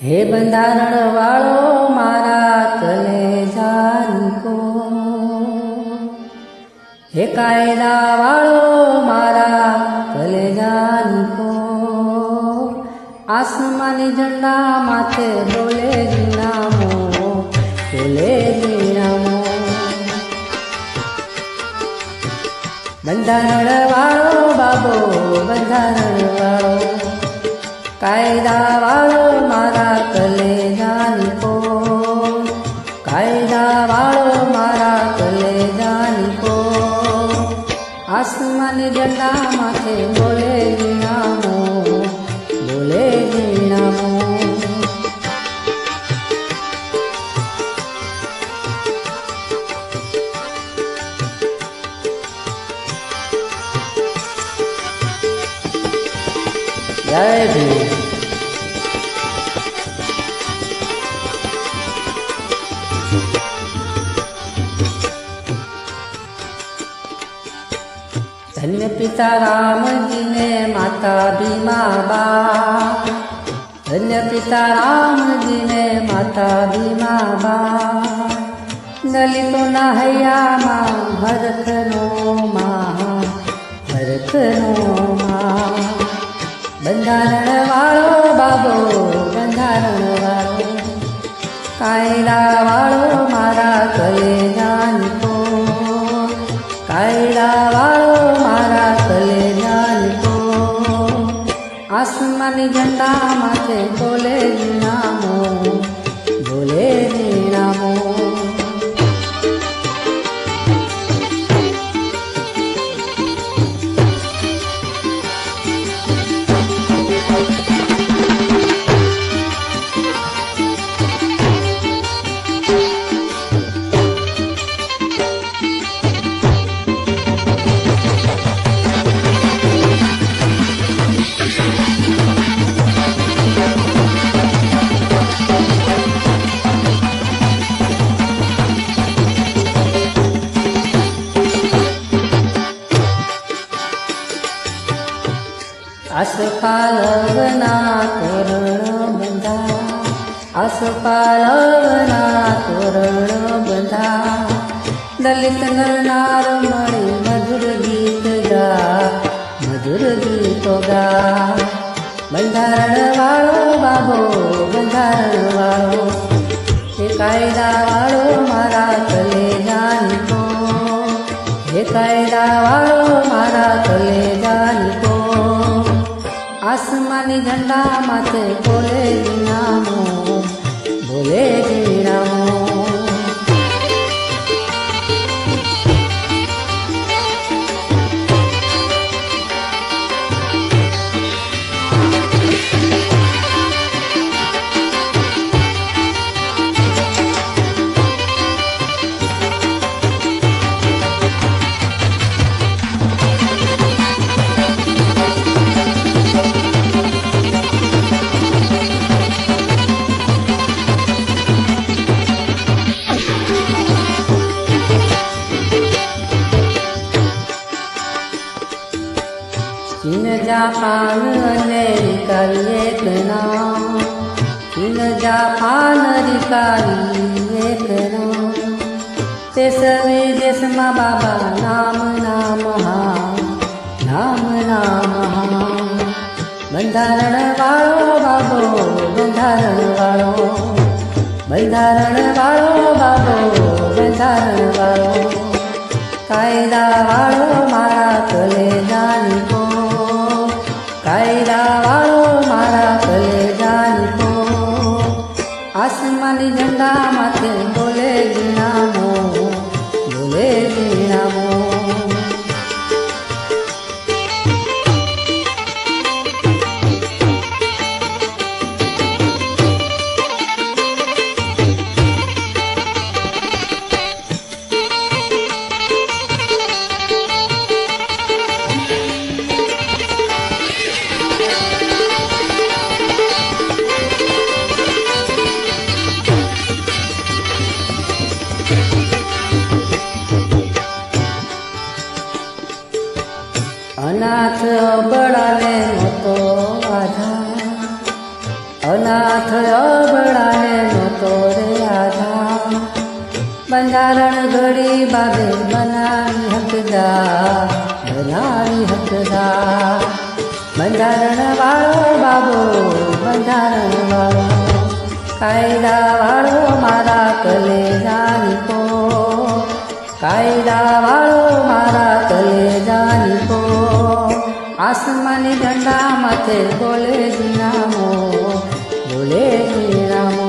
હે બંધારણ વાળો મારા કલેજાની કો, હે કાયદા વાળો મારા કલેજાની કો, આસમાની ઝંડા માથે બોલે જીનામો, બોલે જીનામો. બંધારણ વાળો બાબો, બંધારણ વાળો, કાયદા વાળો મારા કલેજાની કો, કાયદા વાળો મારા કલેજાની કો, આસમાની ઝંડા માથે બોલે જીણામો, બોલે જીણામો. જય ભીમ. ધન્ય પિતા રામજીને માતા ભીમાબા, ધન્ય પિતા રામજીને માતા ભીમાબા, દલિતોના હૈયામાં હરખનો માં, હરખનો માં. બંધારણ વાળો બાબો, બંધારણ વાળો, કાયદા વાળો મારા કલેજાની કો, કાયદા વાળો મારા કલેજાની કો, આસમાની ઝંડા માથે બોલે જીણામો, બોલે જીણામો. આસપાલવના તોરણ બંધા, આસપાલવના તોરણ બંધા, દલિત નરનાર મળી મધુર ગીત ગા, મધુર ગીતો ગા. બંધારણ વાળો બાબો, બંધારણ વાળો, હે કાયદા વાળો મારા કલેજાની કો, હે કાયદા વાળો મારા કલેજાની કો, આસમાની ઝંડા માથે બોલે જીણામો, બોલે જીણામો. ચીન જાપાન અમેરિકા એક નામ, ચીન જાપાન અમેરિકા એક નામ, તે સવે દેશમાં બાબા નામ નામ હા, નામ નામ હા. બંધારણ વાળો બાબો, બંધારણ વાળો, બંધારણ વાળો બાબો, બંધારણ વાળો, કાયદા વાળો મારા કલેજાની કો, કાયદા વાળો મારા કલેજાની કો, આસમાની ઝંડા માથે બોલે જીણામો, બોલે જીણામો. અનાથ અબળાને નહોતો રે આધાર. બંધારણ ઘડી બાબે બનાવી હકદાર, બનાવી હકદાર. બંધારણ વાળો બાબો, બંધારણ વાળો, કાયદા વાળો મારા કલેજાની કો, કાયદા વાળો મારા કલેજાની કો. આસમાની ઝંડા માથે બોલે જીનામો, બોલે જીનામો.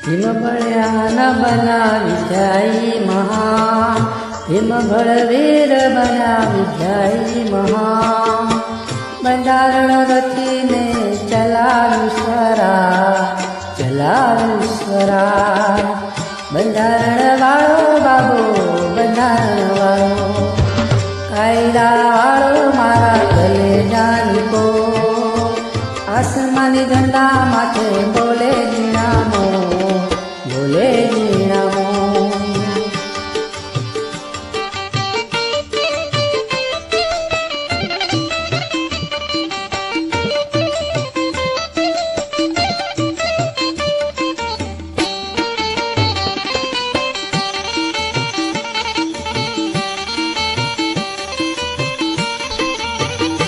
હિમ ભળ્યા ન બનાવી જાય મહાન, હિમ ભળ વીર બનાવી જાય મહાન. બંધારણ રચીને ચલાવ્યું સ્વરા, ચલાવ્યું સ્વરા. બંધારણ વાળો બાબો, બંધારણ વાળો, કાયદા વાળો મારા કલેજાની કો. આસમાની ઝંડા માથે બોલે જીણા